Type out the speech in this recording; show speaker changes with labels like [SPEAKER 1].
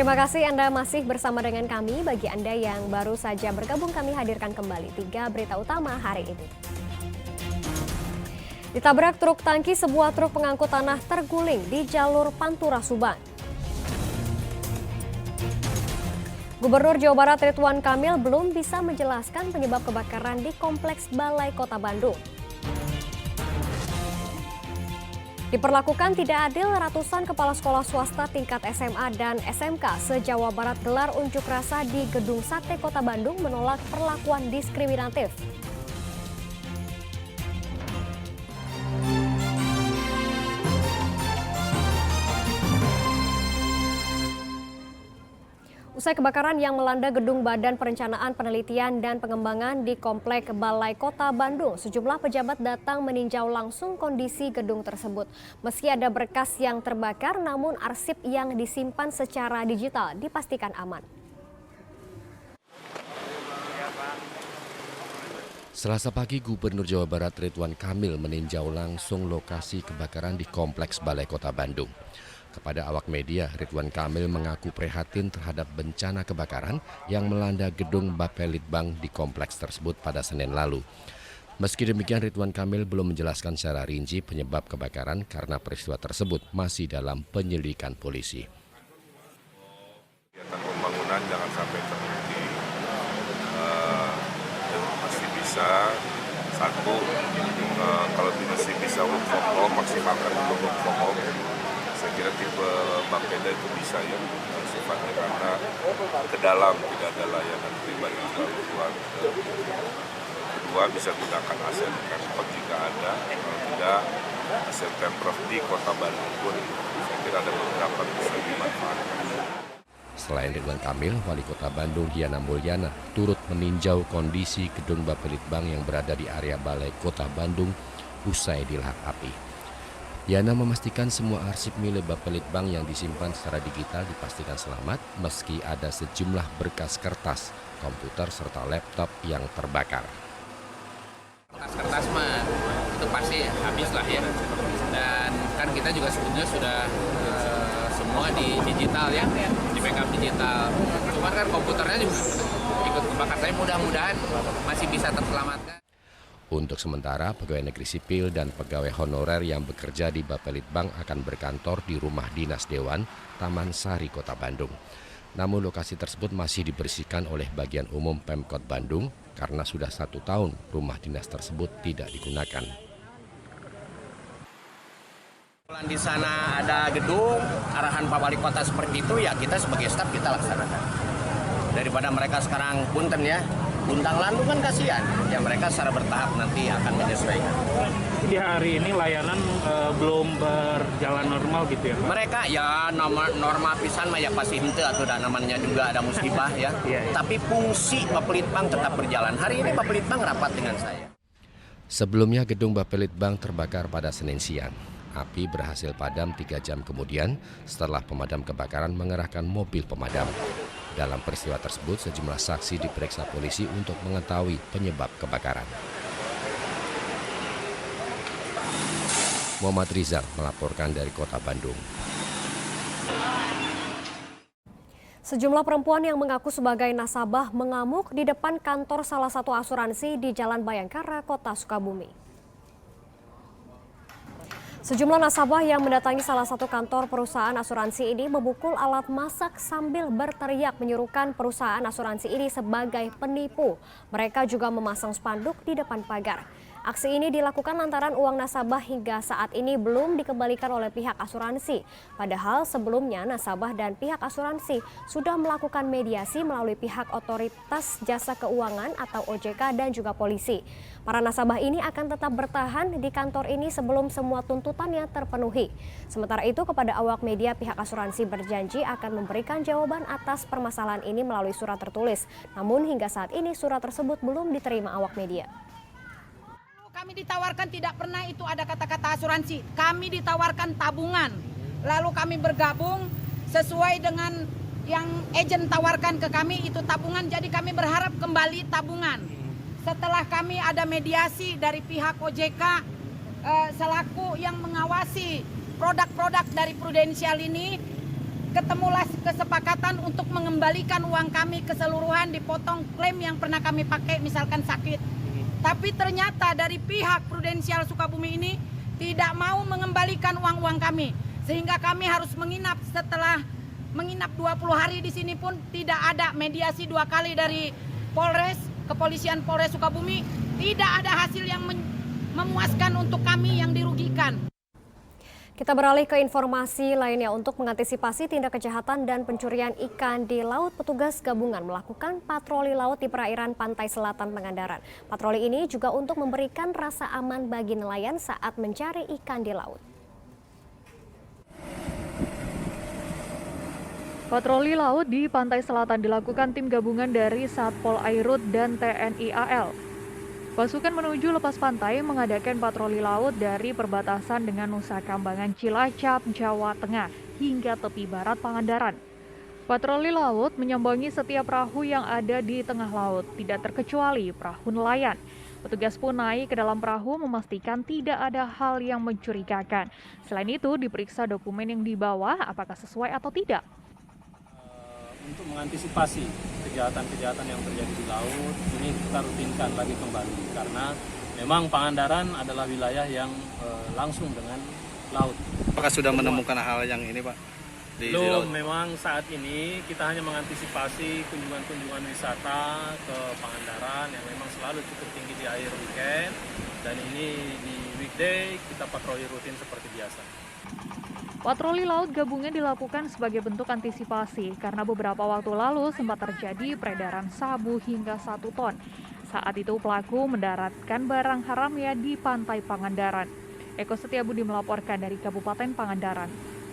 [SPEAKER 1] Terima kasih Anda masih bersama dengan kami. Bagi Anda yang baru saja bergabung, kami hadirkan kembali 3 berita utama hari ini. Ditabrak truk tangki, sebuah truk pengangkut tanah terguling di jalur Pantura Subang. Gubernur Jawa Barat Ridwan Kamil belum bisa menjelaskan penyebab kebakaran di Kompleks Balai Kota Bandung. Diperlakukan tidak adil, ratusan kepala sekolah swasta tingkat SMA dan SMK se-Jawa Barat gelar unjuk rasa di Gedung Sate Kota Bandung menolak perlakuan diskriminatif. Usai kebakaran yang melanda gedung Badan Perencanaan Penelitian dan Pengembangan di Komplek Balai Kota Bandung, sejumlah pejabat datang meninjau langsung kondisi gedung tersebut. Meski ada berkas yang terbakar, namun arsip yang disimpan secara digital dipastikan aman.
[SPEAKER 2] Selasa pagi, Gubernur Jawa Barat Ridwan Kamil meninjau langsung lokasi kebakaran di Kompleks Balai Kota Bandung. Kepada awak media, Ridwan Kamil mengaku prihatin terhadap bencana kebakaran yang melanda gedung Bapelitbang di kompleks tersebut pada Senin lalu. Meski demikian, Ridwan Kamil belum menjelaskan secara rinci penyebab kebakaran karena peristiwa tersebut masih dalam penyelidikan polisi.
[SPEAKER 3] Kegiatan pembangunan jangan sampai terhenti, masih bisa satu, kalau masih bisa work from home, maksimalkan untuk work from home. Saya kira tipe Bapeda itu bisa ya, sifatnya karena ke dalam tidak ada layanan pribadi terlalu luar. Kedua, bisa gunakan aset Pemprov jika ada, kalau tidak aset Pemprov di Kota Bandung pun saya kira ada beberapa bisa dimanfaatkan.
[SPEAKER 2] Selain Ridwan Kamil, Wali Kota Bandung Yana Mulyana turut meninjau kondisi gedung Bapelitbang yang berada di area Balai Kota Bandung usai dilahap api. Yana memastikan semua arsip milik Bapelitbang yang disimpan secara digital dipastikan selamat meski ada sejumlah berkas kertas, komputer serta laptop yang terbakar.
[SPEAKER 4] Kertas mah itu pasti habis lah ya, dan kan kita juga sebetulnya sudah semua di digital ya, di backup digital. Cuman kan komputernya juga ikut kebakar. Saya mudah-mudahan masih bisa terselamatkan.
[SPEAKER 2] Untuk sementara, pegawai negeri sipil dan pegawai honorer yang bekerja di Bapelitbang akan berkantor di Rumah Dinas Dewan, Taman Sari, Kota Bandung. Namun lokasi tersebut masih dibersihkan oleh bagian umum Pemkot Bandung karena sudah 1 tahun rumah dinas tersebut tidak digunakan.
[SPEAKER 4] Di sana ada gedung, arahan Pak Wali Kota seperti itu, ya kita sebagai staf kita laksanakan. Daripada mereka sekarang punten ya, luntang lantung kan kasihan. Ya mereka secara bertahap nanti akan menyesuaikan.
[SPEAKER 5] Di hari ini layanan belum berjalan normal gitu ya?
[SPEAKER 4] Mereka ya normal pisan mah ya pasti henteu atuh da namanya juga ada musibah ya. Tapi fungsi Bapelitbang tetap berjalan. Hari ini Bapelitbang rapat dengan saya.
[SPEAKER 2] Sebelumnya gedung Bapelitbang terbakar pada Senin siang. Api berhasil padam 3 jam kemudian setelah pemadam kebakaran mengerahkan mobil pemadam. Dalam peristiwa tersebut, sejumlah saksi diperiksa polisi untuk mengetahui penyebab kebakaran. Muhammad Rizal melaporkan dari Kota Bandung.
[SPEAKER 1] Sejumlah perempuan yang mengaku sebagai nasabah mengamuk di depan kantor salah satu asuransi di Jalan Bayangkara, Kota Sukabumi. Sejumlah nasabah yang mendatangi salah satu kantor perusahaan asuransi ini memukul alat masak sambil berteriak menyerukan perusahaan asuransi ini sebagai penipu. Mereka juga memasang spanduk di depan pagar. Aksi ini dilakukan lantaran uang nasabah hingga saat ini belum dikembalikan oleh pihak asuransi. Padahal sebelumnya nasabah dan pihak asuransi sudah melakukan mediasi melalui pihak otoritas jasa keuangan atau OJK dan juga polisi. Para nasabah ini akan tetap bertahan di kantor ini sebelum semua tuntutannya terpenuhi. Sementara itu kepada awak media pihak asuransi berjanji akan memberikan jawaban atas permasalahan ini melalui surat tertulis. Namun hingga saat ini surat tersebut belum diterima awak media.
[SPEAKER 6] Kami ditawarkan tidak pernah itu ada kata-kata asuransi. Kami ditawarkan tabungan. Lalu kami bergabung sesuai dengan yang agen tawarkan ke kami itu tabungan. Jadi kami berharap kembali tabungan. Setelah kami ada mediasi dari pihak OJK selaku yang mengawasi produk-produk dari Prudensial ini, ketemulah kesepakatan untuk mengembalikan uang kami keseluruhan, dipotong klaim yang pernah kami pakai misalkan sakit. Tapi ternyata dari pihak Prudensial Sukabumi ini tidak mau mengembalikan uang-uang kami. Sehingga kami harus menginap. Setelah menginap 20 hari di sini pun tidak ada mediasi 2 kali dari Polres, Kepolisian Polres Sukabumi. Tidak ada hasil yang memuaskan untuk kami yang dirugikan.
[SPEAKER 1] Kita beralih ke informasi lainnya. Untuk mengantisipasi tindak kejahatan dan pencurian ikan di laut, petugas gabungan melakukan patroli laut di perairan pantai selatan Pangandaran. Patroli ini juga untuk memberikan rasa aman bagi nelayan saat mencari ikan di laut.
[SPEAKER 7] Patroli laut di pantai selatan dilakukan tim gabungan dari Satpol Airut dan TNI AL. Pasukan menuju lepas pantai mengadakan patroli laut dari perbatasan dengan Nusa Kambangan Cilacap, Jawa Tengah, hingga tepi barat Pangandaran. Patroli laut menyambangi setiap perahu yang ada di tengah laut, tidak terkecuali perahu nelayan. Petugas pun naik ke dalam perahu memastikan tidak ada hal yang mencurigakan. Selain itu, diperiksa dokumen yang dibawa apakah sesuai atau tidak.
[SPEAKER 8] Untuk mengantisipasi kejahatan-kejahatan yang terjadi di laut, ini kita rutinkan lagi kembali karena memang Pangandaran adalah wilayah yang langsung dengan laut.
[SPEAKER 9] Apakah sudah menemukan hal yang ini, Pak? Di
[SPEAKER 8] Belum,
[SPEAKER 9] laut?
[SPEAKER 8] memang saat ini kita hanya mengantisipasi kunjungan-kunjungan wisata ke Pangandaran yang memang selalu cukup tinggi di akhir weekend, dan ini di weekday kita patroli rutin seperti biasa.
[SPEAKER 7] Patroli laut gabungan dilakukan sebagai bentuk antisipasi karena beberapa waktu lalu sempat terjadi peredaran sabu hingga 1 ton. Saat itu pelaku mendaratkan barang haramnya di pantai Pangandaran. Eko Setiabudi melaporkan dari Kabupaten Pangandaran.